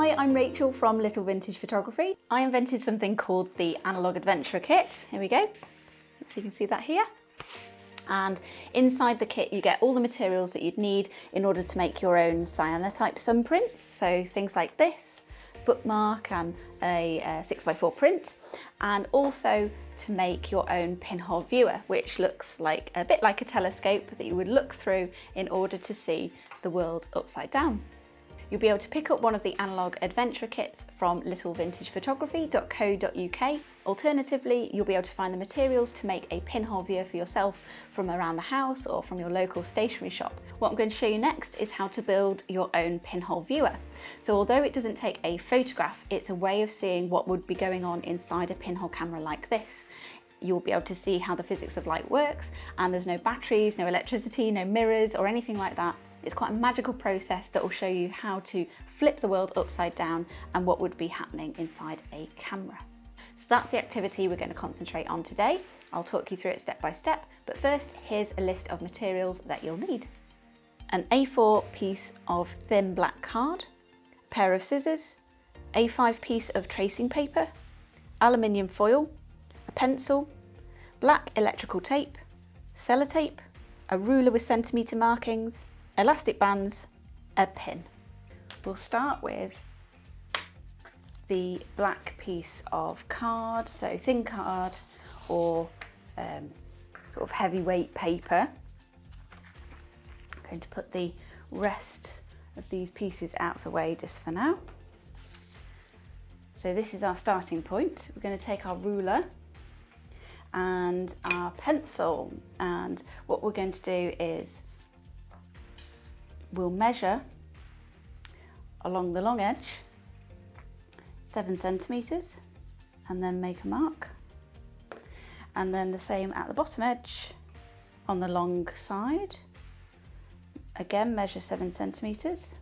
Hi, I'm Rachel from Little Vintage Photography. I invented something called the Analog Adventurer Kit. Here we go, if you can see that here. And inside the kit you get all the materials that you'd need in order to make your own cyanotype sunprints. So things like this, bookmark and a 6x4 print, and also to make your own pinhole viewer, which looks like a bit like a telescope that you would look through in order to see the world upside down. You'll be able to pick up one of the Analog Adventurer kits from littlevintagephotography.co.uk. Alternatively, you'll be able to find the materials to make a pinhole viewer for yourself from around the house or from your local stationery shop. What I'm going to show you next is how to build your own pinhole viewer. So although it doesn't take a photograph, it's a way of seeing what would be going on inside a pinhole camera like this. You'll be able to see how the physics of light works, and there's no batteries, no electricity, no mirrors or anything like that. It's quite a magical process that will show you how to flip the world upside down and what would be happening inside a camera. So that's the activity we're going to concentrate on today. I'll talk you through it step by step, but first here's a list of materials that you'll need. An A4 piece of thin black card, a pair of scissors, A5 piece of tracing paper, aluminium foil, a pencil, black electrical tape, sellotape, a ruler with centimetre markings, elastic bands, a pin. We'll start with the black piece of card, so thin card or sort of heavyweight paper. I'm going to put the rest of these pieces out of the way just for now. So this is our starting point. We're going to take our ruler and our pencil, and what we're going to do is we'll measure along the long edge 7 centimetres and then make a mark, and then the same at the bottom edge on the long side. Again, measure 7 centimetres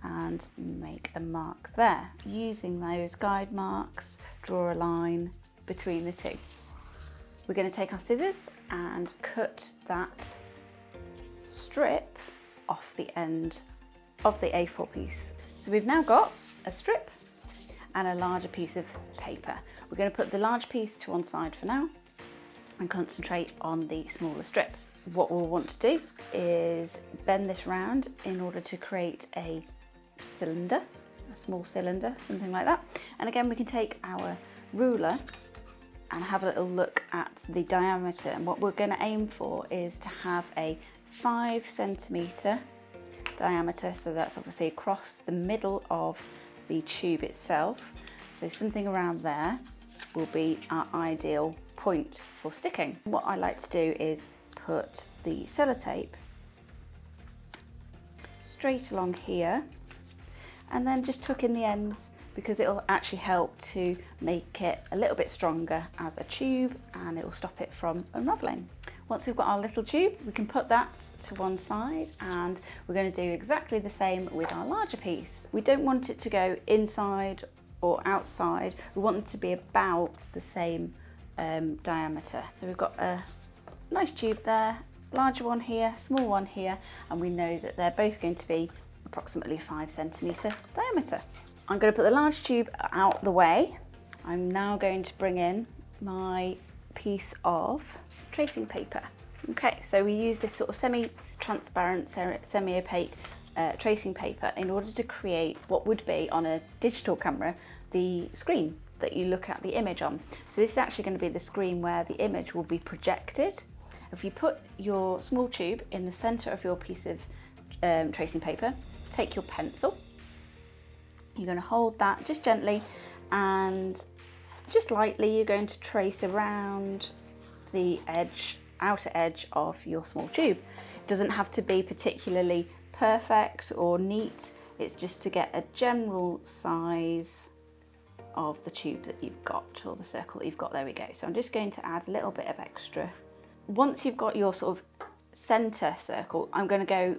and make a mark there. Using those guide marks, draw a line between the two. We're going to take our scissors and cut that strip off the end of the A4 piece. So we've now got a strip and a larger piece of paper. We're going to put the large piece to one side for now and concentrate on the smaller strip. What we'll want to do is bend this round in order to create a cylinder, a small cylinder, something like that. And again, we can take our ruler and have a little look at the diameter, and what we're going to aim for is to have a 5 centimetre diameter, so that's obviously across the middle of the tube itself. So something around there will be our ideal point for sticking. What I like to do is put the sellotape straight along here and then just tuck in the ends, because it will actually help to make it a little bit stronger as a tube and it will stop it from unravelling. Once we've got our little tube, we can put that to one side, and we're going to do exactly the same with our larger piece. We don't want it to go inside or outside, we want it to be about the same diameter. So we've got a nice tube there, larger one here, small one here, and we know that they're both going to be approximately 5 centimetre diameter. I'm going to put the large tube out the way. I'm now going to bring in my piece of tracing paper. Okay, so we use this sort of semi-transparent, semi-opaque tracing paper in order to create what would be on a digital camera the screen that you look at the image on. So this is actually going to be the screen where the image will be projected. If you put your small tube in the centre of your piece of tracing paper, take your pencil. You're going to hold that just gently and just lightly you're going to trace around the edge, outer edge of your small tube. It doesn't have to be particularly perfect or neat, it's just to get a general size of the tube that you've got, or the circle that you've got. There we go. So I'm just going to add a little bit of extra. Once you've got your sort of centre circle, I'm going to go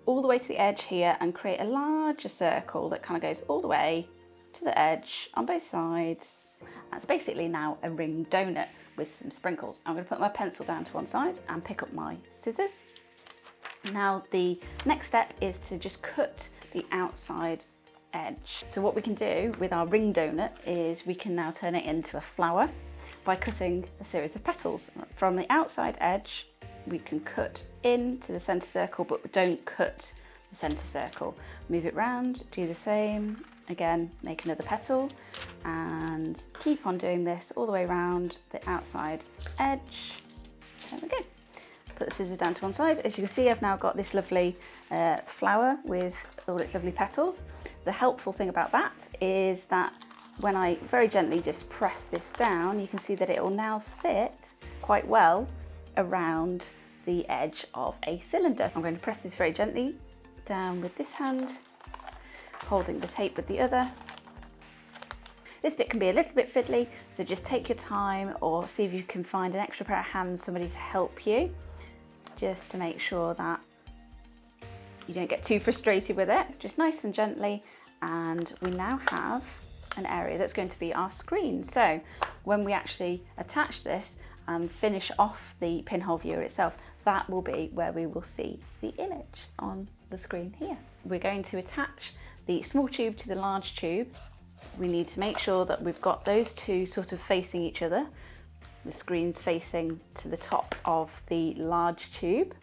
all the way to the edge here and create a larger circle that kind of goes all the way to the edge on both sides. That's basically now a ring donut with some sprinkles. I'm going to put my pencil down to one side and pick up my scissors. Now the next step is to just cut the outside edge. So what we can do with our ring donut is we can now turn it into a flower by cutting a series of petals. From the outside edge, we can cut into the center circle, but don't cut the center circle. Move it round, do the same. Again, make another petal and keep on doing this all the way around the outside edge. There we go. Put the scissors down to one side. As you can see, I've now got this lovely flower with all its lovely petals. The helpful thing about that is that when I very gently just press this down, you can see that it will now sit quite well around the edge of a cylinder. I'm going to press this very gently down with this hand, holding the tape with the other. This bit can be a little bit fiddly, so just take your time or see if you can find an extra pair of hands, somebody to help you, just to make sure that you don't get too frustrated with it. Just nice and gently, and we now have an area that's going to be our screen. So when we actually attach this and finish off the pinhole viewer itself, that will be where we will see the image on the screen here. We're going to attach the small tube to the large tube. We need to make sure that we've got those two sort of facing each other. The screen's facing to the top of the large tube.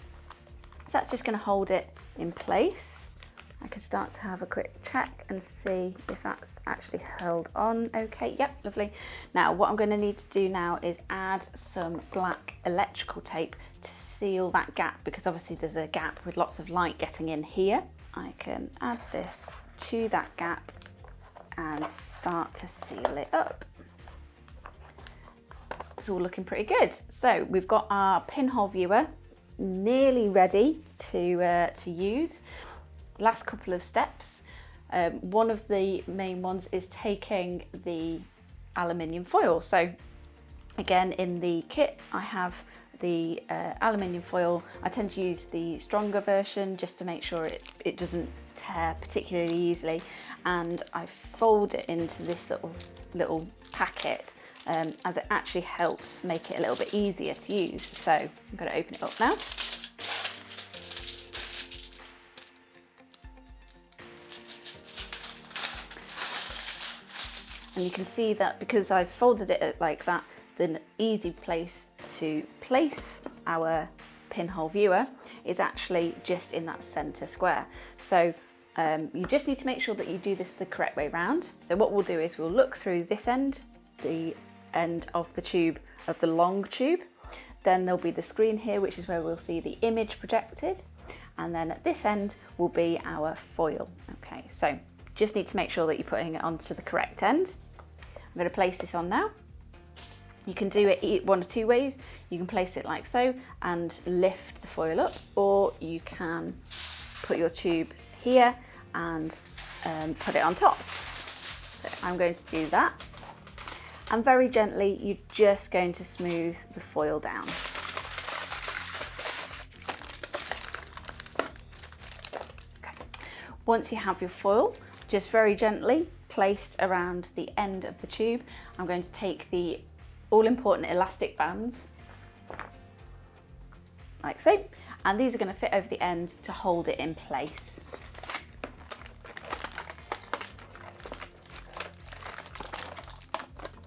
So that's just going to hold it in place. I can start to have a quick check and see if that's actually held on okay. Yep, lovely. Now what I'm going to need to do now is add some black electrical tape to seal that gap, because obviously there's a gap with lots of light getting in here. I can add this to that gap and start to seal it up. It's all looking pretty good. So we've got our pinhole viewer nearly ready to use. Last couple of steps. One of the main ones is taking the aluminium foil. So again, in the kit I have the aluminium foil. I tend to use the stronger version just to make sure it doesn't tear particularly easily, and I fold it into this little packet as it actually helps make it a little bit easier to use. So I'm going to open it up now. And you can see that because I've folded it like that, the easy place to place our pinhole viewer is actually just in that center square. So you just need to make sure that you do this the correct way round. So what we'll do is we'll look through this end, the end of the tube of the long tube. Then there'll be the screen here, which is where we'll see the image projected. And then at this end will be our foil. Okay, so just need to make sure that you're putting it onto the correct end. I'm going to place this on now. You can do it one of two ways. You can place it like so and lift the foil up, or you can put your tube here and put it on top. So I'm going to do that. And very gently, you're just going to smooth the foil down. Okay. Once you have your foil, just very gently placed around the end of the tube, I'm going to take the all-important elastic bands, like so, and these are going to fit over the end to hold it in place.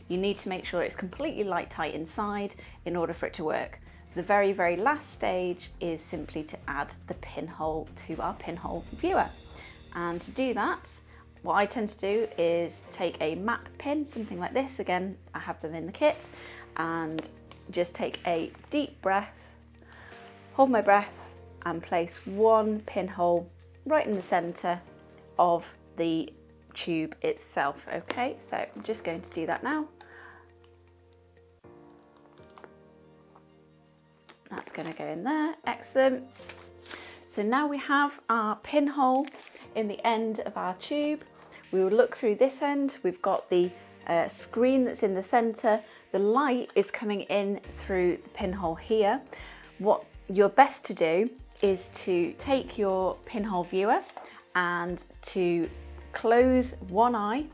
You need to make sure it's completely light tight inside in order for it to work. The very, very last stage is simply to add the pinhole to our pinhole viewer. And to do that, what I tend to do is take a map pin, something like this. Again, I have them in the kit, and just take a deep breath, hold my breath, and place one pinhole right in the center of the tube itself. Okay, so I'm just going to do that now. That's going to go in there. Excellent. So now we have our pinhole in the end of our tube. We will look through this end. We've got the screen that's in the center. The light is coming in through the pinhole here. What you're best to do is to take your pinhole viewer and to close one eye,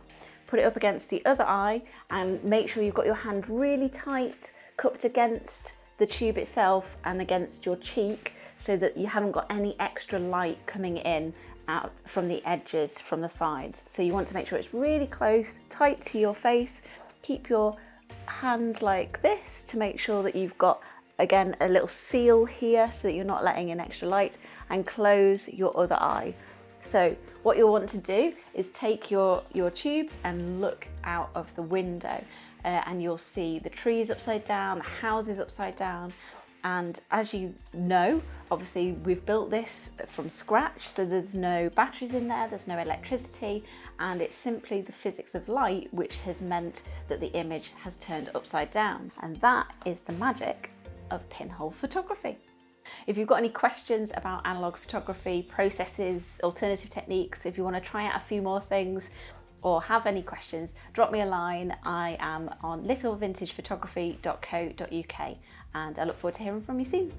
put it up against the other eye, and make sure you've got your hand really tight, cupped against the tube itself and against your cheek, so that you haven't got any extra light coming in out from the edges, from the sides. So you want to make sure it's really close, tight to your face. Keep your hand like this to make sure that you've got, again, a little seal here so that you're not letting in extra light, and close your other eye. So what you'll want to do is take your tube and look out of the window, and you'll see the trees upside down, the houses upside down. And as you know, obviously we've built this from scratch, so there's no batteries in there, there's no electricity, and it's simply the physics of light which has meant that the image has turned upside down. And that is the magic of pinhole photography. If you've got any questions about analog photography, processes, alternative techniques, if you want to try out a few more things or have any questions, drop me a line. I am on littlevintagephotography.co.uk, and I look forward to hearing from you soon.